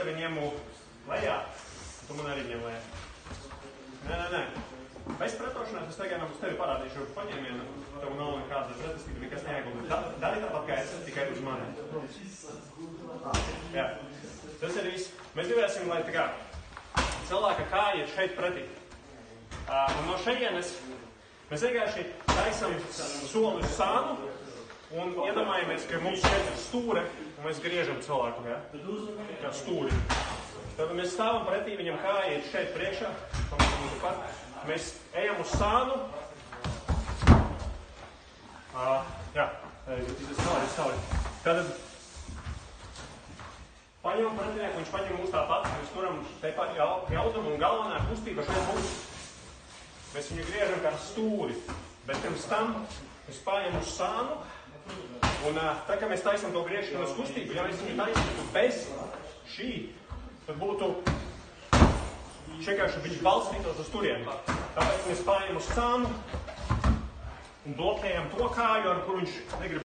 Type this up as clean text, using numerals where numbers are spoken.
tevi ņemu lejā, tu man arī ņem lejā. Nē. Bez pretošanās es tagad uz tevi parādīšu paņēmienu, tev nav nekāda pretestība, nekas neiegulda. Dari tāpat kā es, tikai uz mani. Jā, tas ir viss. Mēs gribēsim, lai tā kā cilvēka kāja iet šeit pretī. Un no šejienes mēs vienkārši taisam soli uz sānu un iedomājamies, ka mums šeit ir stūre un mēs griežam cilvēku, ja? Kā stūri. Tad mēs stāvam pretī, viņam kāja iet šeit priekšā. Mēs ejam uz sānu. Jā, stāvi. Tad paņemam pretinieku, viņš paņem mūs tāpat. Mēs turam tepat jaudumu un galvenā kustība šeit būs. Mēs viņu griežam kā stūri. Bet pirms tam mēs paņemam uz sānu. Un tā kā mēs taisam to griešanas kustību, ja mēs viņu taisam bez šī, tad būtu vienkārši viņš balstītos uz turieni. Tāpēc mēs paņemam uz sānu un blokējam to kāju, ar kur viņš negrib